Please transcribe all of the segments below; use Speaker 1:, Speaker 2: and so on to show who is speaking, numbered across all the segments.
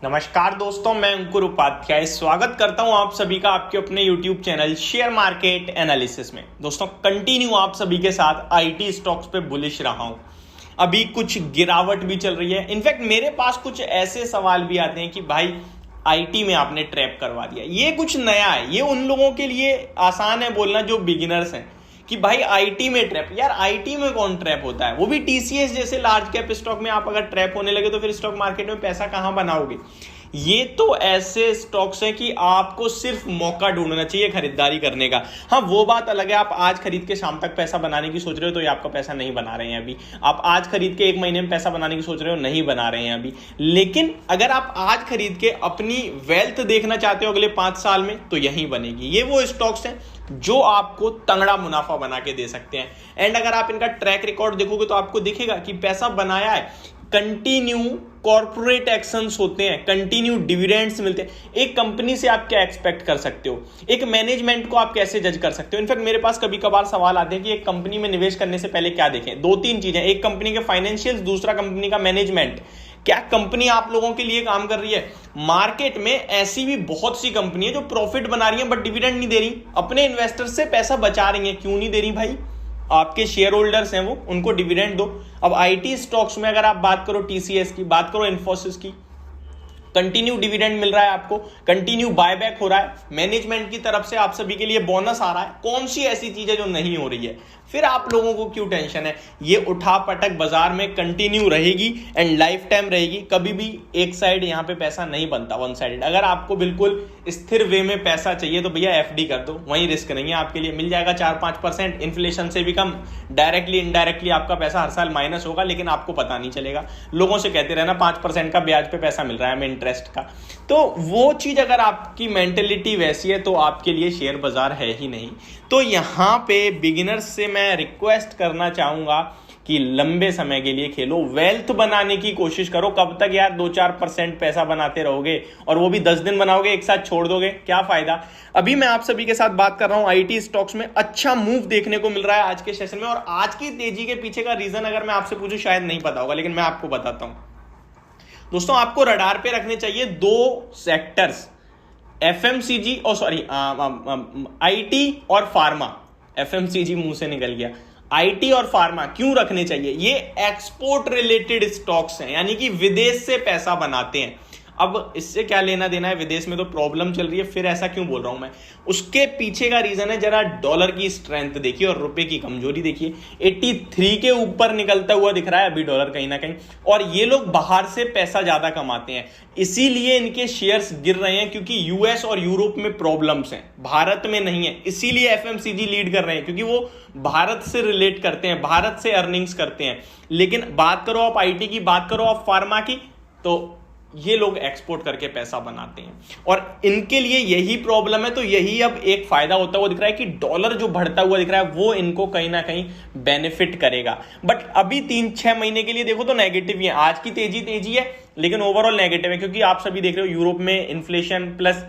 Speaker 1: नमस्कार दोस्तों, मैं अंकुर उपाध्याय स्वागत करता हूं आप सभी का आपके अपने YouTube channel share market analysis में। दोस्तों कंटिन्यू आप सभी के साथ आईटी स्टॉक्स पे बुलिश रहा हूं। अभी कुछ गिरावट भी चल रही है। इनफैक्ट मेरे पास कुछ ऐसे सवाल भी आते हैं कि भाई आईटी में आपने ट्रैप करवा दिया। ये कुछ नया है, ये उन लोगों के लिए आसान है बोलना जो बिगिनर्स हैं कि भाई आईटी में ट्रैप। यार आईटी में कौन ट्रैप होता है, वो भी टीसीएस जैसे लार्ज कैप स्टॉक में। आप अगर ट्रैप होने लगे तो फिर स्टॉक मार्केट में पैसा कहां बनाओगे। ये तो ऐसे स्टॉक्स हैं कि आपको सिर्फ मौका ढूंढना चाहिए खरीदारी करने का। हाँ, वो बात अलग है, आप आज खरीद के शाम तक पैसा बनाने की सोच रहे हो तो ये आपका पैसा नहीं बना रहे हैं अभी। आप आज खरीद के एक महीने में पैसा बनाने की सोच रहे हो, नहीं बना रहे हैं अभी। लेकिन अगर आप आज खरीद के अपनी वेल्थ देखना चाहते हो अगले 5 साल में, तो यही बनेगी। ये वो स्टॉक्स हैं जो आपको तगड़ा मुनाफा बना के दे सकते हैं। एंड अगर आप इनका ट्रैक रिकॉर्ड देखोगे तो आपको दिखेगा कि पैसा बनाया है। कंटिन्यू कॉर्पोरेट एक्शंस होते हैं, कंटिन्यू डिविडेंड्स मिलते हैं। एक कंपनी से आप क्या एक्सपेक्ट कर सकते हो, एक मैनेजमेंट को आप कैसे जज कर सकते हो। इनफैक्ट मेरे पास कभी कभार सवाल आते हैं कि एक कंपनी में निवेश करने से पहले क्या देखें। 2-3 चीजें, एक कंपनी के फाइनेंशियल्स, दूसरा कंपनी का मैनेजमेंट। क्या कंपनी आप लोगों के लिए काम कर रही है। मार्केट में ऐसी भी बहुत सी कंपनी है जो प्रॉफिट बना रही है बट डिविडेंड नहीं दे रही, अपने इन्वेस्टर से पैसा बचा रही है। क्यों नहीं दे रही भाई, आपके शेयर होल्डर्स हैं वो, उनको डिविडेंड दो। अब आईटी स्टॉक्स में अगर आप बात करो, टीसीएस की बात करो, इन्फोसिस की, कंटिन्यू डिविडेंड मिल रहा है आपको, कंटिन्यू बायबैक हो रहा है, मैनेजमेंट की तरफ से आप सभी के लिए बोनस आ रहा है। कौन सी ऐसी चीज है जो नहीं हो रही है। फिर आप लोगों को क्यों टेंशन है। ये उठा पटक बाजार में कंटिन्यू रहेगी एंड लाइफ टाइम रहेगी। कभी भी एक साइड यहां पे पैसा नहीं बनता, वन साइडेड। अगर आपको बिल्कुल स्थिर वे में पैसा चाहिए तो भैया एफडी कर दो, वहीं रिस्क नहीं है आपके लिए। मिल जाएगा 4-5%, इन्फ्लेशन से भी कम। डायरेक्टली इनडायरेक्टली आपका पैसा हर साल माइनस होगा, लेकिन आपको पता नहीं चलेगा। लोगों से कहते रहना 5% का ब्याज पे पैसा मिल रहा है हमें, इंटरेस्ट का। तो वो चीज अगर आपकी मेंटेलिटी वैसी है तो आपके लिए शेयर बाजार है ही नहीं। तो यहां पे बिगिनर्स से मैं रिक्वेस्ट करना चाहूंगा कि लंबे समय के लिए खेलो, वेल्थ बनाने की कोशिश करो। कब तक यार 2-4% पैसा बनाते रहोगे, और वो भी 10 दिन बनाओगे एक साथ छोड़ दोगे, क्या फायदा। अभी मैं आप सभी के साथ बात कर रहा हूं आईटी स्टॉक्स में अच्छा मूव देखने को मिल रहा है आज के सेशन में। और आज की तेजी के पीछे का रीजन अगर मैं आपसे पूछूं शायद नहीं पता होगा, लेकिन मैं आपको बताता हूं। दोस्तों आपको रडार पे रखने चाहिए 2 सेक्टर्स, एफएमसीजी और सॉरी आईटी और फार्मा। एफएमसीजी मुंह से निकल गया, आईटी और फार्मा क्यों रखने चाहिए। ये एक्सपोर्ट रिलेटेड स्टॉक्स हैं, यानी कि विदेश से पैसा बनाते हैं। अब इससे क्या लेना देना है, विदेश में तो प्रॉब्लम चल रही है। फिर ऐसा क्यों बोल रहा हूं मैं, उसके पीछे का रीजन है, जरा डॉलर की स्ट्रेंथ देखिए और रुपए की कमजोरी देखिए। 83 के ऊपर निकलता हुआ दिख रहा है अभी डॉलर कहीं ना कहीं, और ये लोग बाहर से पैसा ज्यादा कमाते हैं, इसीलिए इनके शेयर्स गिर रहे हैं। क्योंकि यूएस और यूरोप में प्रॉब्लम्स हैं, भारत में नहीं है। इसीलिए एफएमसीजी लीड कर रहे हैं, क्योंकि वो भारत से रिलेट करते हैं, भारत से अर्निंग्स करते हैं। लेकिन बात करो आप आईटी की, बात करो आप फार्मा की, तो ये लोग एक्सपोर्ट करके पैसा बनाते हैं और इनके लिए यही प्रॉब्लम है। तो यही अब एक फायदा होता हुआ दिख रहा है कि डॉलर जो बढ़ता हुआ दिख रहा है वो इनको कहीं ना कहीं बेनिफिट करेगा। बट अभी 3-6 महीने के लिए देखो तो नेगेटिव ही है। आज की तेजी है लेकिन ओवरऑल नेगेटिव है, क्योंकि आप सभी देख रहे हो यूरोप में इन्फ्लेशन प्लस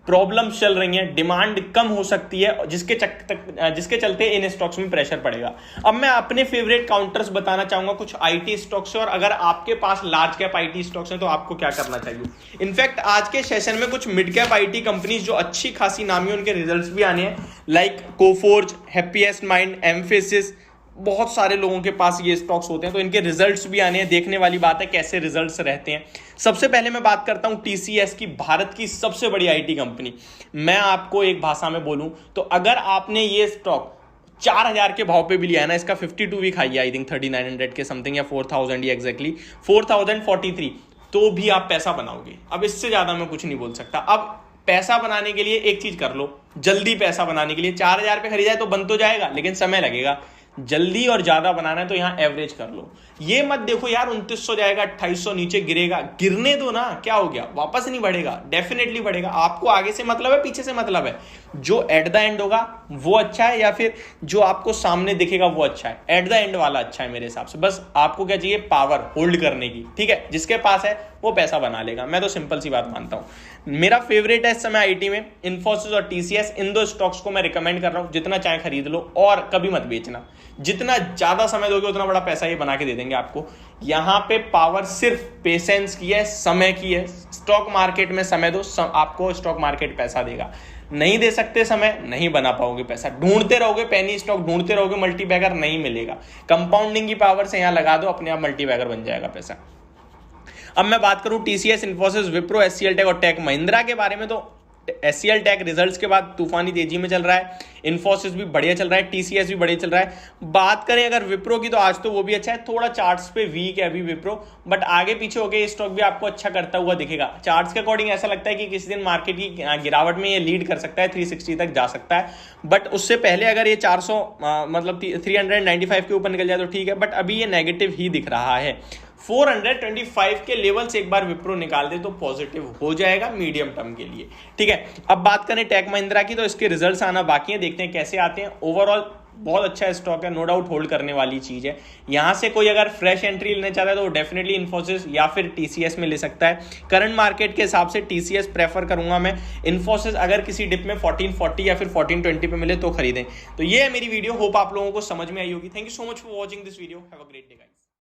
Speaker 1: प्रॉब्लम्स चल रही हैं, डिमांड कम हो सकती है, जिसके चलते इन स्टॉक्स में प्रेशर पड़ेगा। अब मैं अपने फेवरेट काउंटर्स बताना चाहूंगा कुछ आईटी स्टॉक्स से, और अगर आपके पास लार्ज कैप आईटी स्टॉक्स हैं तो आपको क्या करना चाहिए। इनफैक्ट आज के सेशन में कुछ मिड कैप आईटी कंपनीज जो अच्छी खासी नामी, उनके रिजल्ट्स भी आने हैं, like Coforge, happiest mind, emphasis. बहुत सारे लोगों के पास ये स्टॉक्स होते हैं, तो इनके रिजल्ट्स भी आने हैं। देखने वाली बात है कैसे रिजल्ट्स रहते हैं। सबसे पहले मैं बात करता हूं टीसीएस की, भारत की सबसे बड़ी आईटी कंपनी। मैं आपको एक भाषा में बोलूं तो अगर आपने ये स्टॉक 4000 के भाव पे भी लिया है ना, इसका 52 वीक हाई है आई थिंक 3900 के समथिंग, या 4000 ही एग्जैक्टली 4043, तो भी आप पैसा बनाओगे। अब इससे ज्यादा मैं कुछ नहीं बोल सकता। अब पैसा बनाने के लिए एक चीज कर लो, जल्दी पैसा बनाने के लिए 4000 पे खरीदा है तो बन तो जाएगा, लेकिन समय लगेगा। जल्दी और ज्यादा बनाना है तो यहां एवरेज कर लो। ये मत देखो यार 2900 जाएगा, 2800 नीचे गिरेगा, गिरने दो ना, क्या हो गया, वापस नहीं बढ़ेगा, डेफिनेटली बढ़ेगा। आपको आगे से मतलब है, पीछे से मतलब है, जो एट द एंड होगा वो अच्छा है या फिर जो आपको सामने दिखेगा वो अच्छा है। एट द एंड वाला अच्छा है मेरे हिसाब से। बस आपको क्या चाहिए, पावर होल्ड करने की, ठीक है। जिसके पास है वो पैसा बना लेगा। मैं तो सिंपल सी बात मानता हूं। मेरा फेवरेट है इस समय आईटी में इन्फोसिस और टीसीएस। इन दो स्टॉक्स को मैं रिकमेंड कर रहा हूं, जितना चाहे खरीद लो और कभी मत बेचना। जितना ज्यादा समय दोगे उतना बड़ा पैसा ये बना के दे देंगे आपको। यहां पे पावर सिर्फ पेशेंस की है, समय की है। स्टॉक मार्केट में समय दो, आपको स्टॉक मार्केट पैसा देगा। नहीं दे सकते समय, नहीं बना पाओगे पैसा। ढूंढते रहोगे पेनी स्टॉक, ढूंढते रहोगे मल्टीबैगर, नहीं मिलेगा। कंपाउंडिंग की पावर से यहां लगा दो, अपने आप मल्टीबैगर बन जाएगा पैसा। अब मैं बात करूं TCS, Infosys, Wipro, HCL tech और टेक महिंद्रा के बारे में, तो एचसीएल टेक रिजल्ट्स के बाद तूफानी तेजी में चल रहा है। इन्फोसिस भी बढ़िया चल रहा है, टीसीएस भी बढ़िया चल रहा है। बात करें अगर विप्रो की, तो आज तो वो भी अच्छा है। थोड़ा चार्ट्स पे वीक है अभी विप्रो, बट आगे पीछे होके ये स्टॉक भी आपको अच्छा करता हुआ दिखेगा। चार्ट्स के अकॉर्डिंग ऐसा लगता है कि किसी दिन मार्केट की गिरावट में ये लीड कर सकता है, 360 तक जा सकता है। बट उससे पहले अगर ये 400 मतलब 395 के ऊपर निकल जाए तो ठीक है, बट अभी ये नेगेटिव ही दिख रहा है। 425 के लेवल से एक बार विप्रो निकाल दे तो पॉजिटिव हो जाएगा मीडियम टर्म के लिए, ठीक है। अब बात करें टेक महिंद्रा की, तो इसके रिजल्ट्स आना बाकी है, देखते हैं कैसे आते हैं। ओवरऑल बहुत अच्छा स्टॉक है, नो डाउट होल्ड करने वाली चीज है। यहां से कोई अगर फ्रेश एंट्री लेना चाहता है तो डेफिनेटली इन्फोसिस या फिर टीसीएस में ले सकता है। करंट मार्केट के हिसाब से टीसीएस प्रेफर करूंगा मैं। इन्फोसिस अगर किसी डिप में 1440 या फिर 1420 पे मिले तो खरीदें। तो ये है मेरी वीडियो, होप आप लोगों को समझ में आई होगी। Thank you so much for watching this video. Have a great day guys.